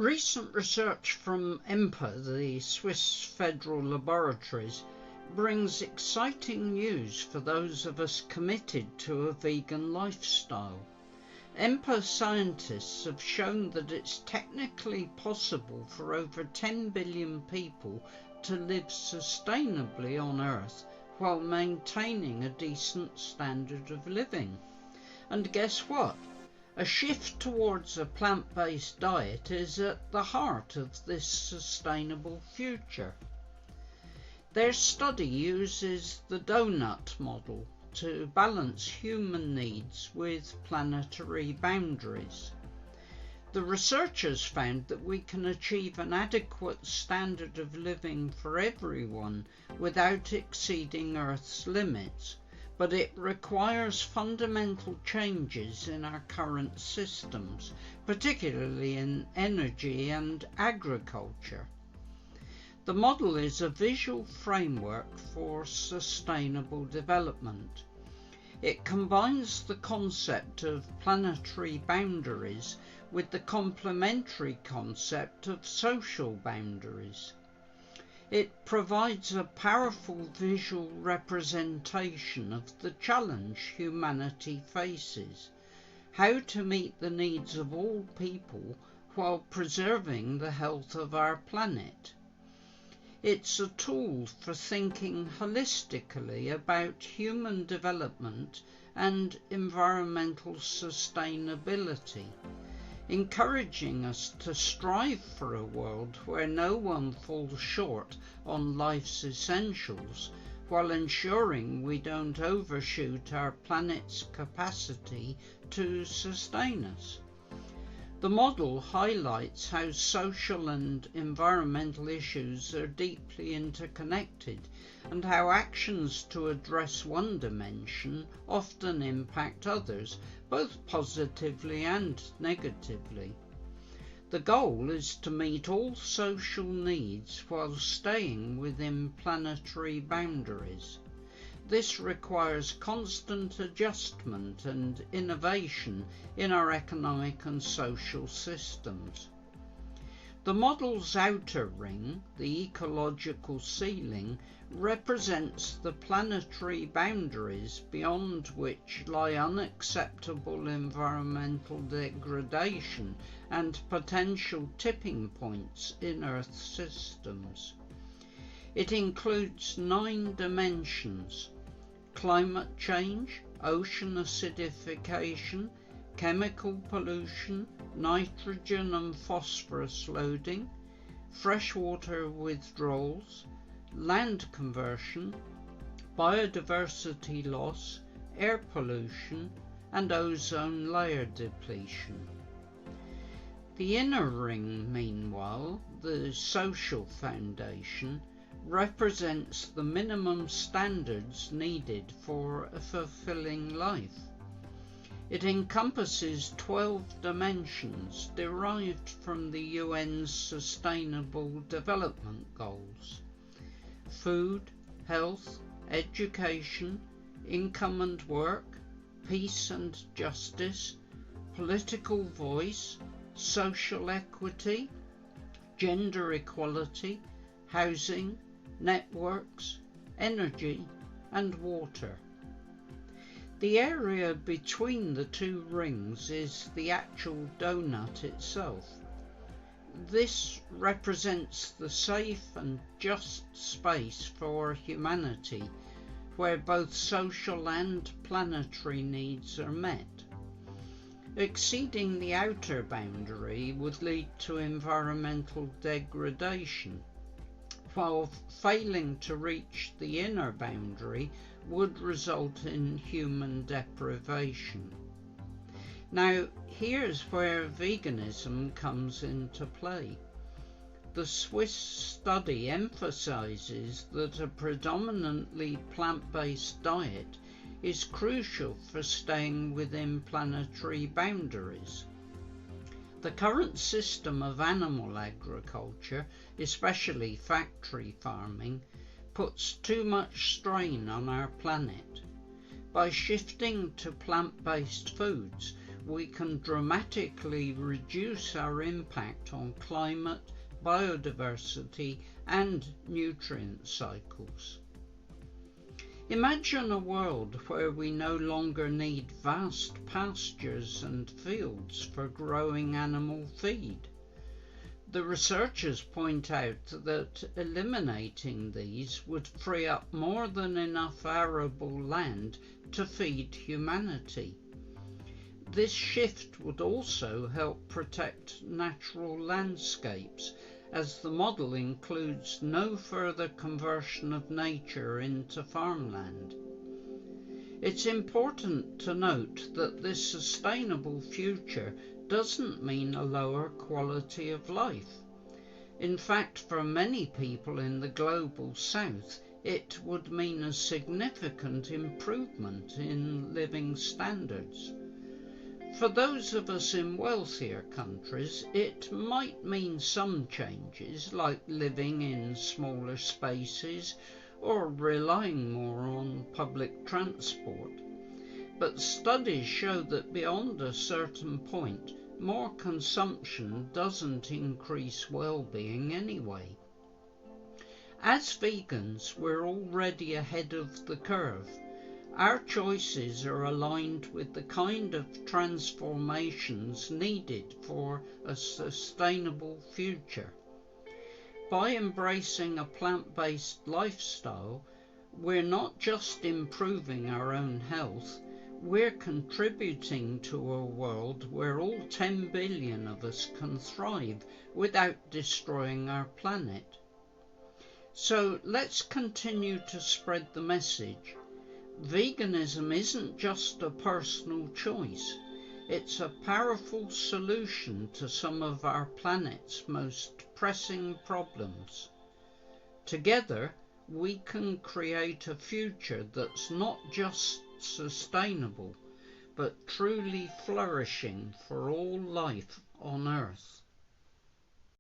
Recent research from Empa, the Swiss Federal Laboratories, brings exciting news for those of us committed to a vegan lifestyle. Empa scientists have shown that it's technically possible for over 10 billion people to live sustainably on Earth while maintaining a decent standard of living. And guess what? A shift towards a plant-based diet is at the heart of this sustainable future. Their study uses the doughnut model to balance human needs with planetary boundaries. The researchers found that we can achieve an adequate standard of living for everyone without exceeding Earth's limits, but it requires fundamental changes in our current systems, particularly in energy and agriculture. The model is a visual framework for sustainable development. It combines the concept of planetary boundaries with the complementary concept of social boundaries. It provides a powerful visual representation of the challenge humanity faces, how to meet the needs of all people while preserving the health of our planet. It's a tool for thinking holistically about human development and environmental sustainability, encouraging us to strive for a world where no one falls short on life's essentials, while ensuring we don't overshoot our planet's capacity to sustain us. The model highlights how social and environmental issues are deeply interconnected, and how actions to address one dimension often impact others, both positively and negatively. The goal is to meet all social needs while staying within planetary boundaries. This requires constant adjustment and innovation in our economic and social systems. The model's outer ring, the ecological ceiling, represents the planetary boundaries beyond which lie unacceptable environmental degradation and potential tipping points in Earth's systems. It includes 9 dimensions: climate change, ocean acidification, chemical pollution, nitrogen and phosphorus loading, freshwater withdrawals, land conversion, biodiversity loss, air pollution, and ozone layer depletion. The inner ring, meanwhile, the social foundation, represents the minimum standards needed for a fulfilling life. It encompasses 12 dimensions derived from the UN's Sustainable Development Goals: food, health, education, income and work, peace and justice, political voice, social equity, gender equality, housing, networks, energy, and water. The area between the 2 rings is the actual doughnut itself. This represents the safe and just space for humanity, where both social and planetary needs are met. Exceeding the outer boundary would lead to environmental degradation, while failing to reach the inner boundary would result in human deprivation. Now, here's where veganism comes into play. The Swiss study emphasizes that a predominantly plant-based diet is crucial for staying within planetary boundaries. The current system of animal agriculture, especially factory farming, puts too much strain on our planet. By shifting to plant-based foods, we can dramatically reduce our impact on climate, biodiversity, and nutrient cycles. Imagine a world where we no longer need vast pastures and fields for growing animal feed. The researchers point out that eliminating these would free up more than enough arable land to feed humanity. This shift would also help protect natural landscapes, as the model includes no further conversion of nature into farmland. It's important to note that this sustainable future doesn't mean a lower quality of life. In fact, for many people in the global south, it would mean a significant improvement in living standards. For those of us in wealthier countries, it might mean some changes, like living in smaller spaces or relying more on public transport. But studies show that beyond a certain point, more consumption doesn't increase well-being anyway. As vegans, we're already ahead of the curve. Our choices are aligned with the kind of transformations needed for a sustainable future. By embracing a plant-based lifestyle, we're not just improving our own health, we're contributing to a world where all 10 billion of us can thrive without destroying our planet. So let's continue to spread the message. Veganism isn't just a personal choice, it's a powerful solution to some of our planet's most pressing problems. Together, we can create a future that's not just sustainable, but truly flourishing for all life on Earth.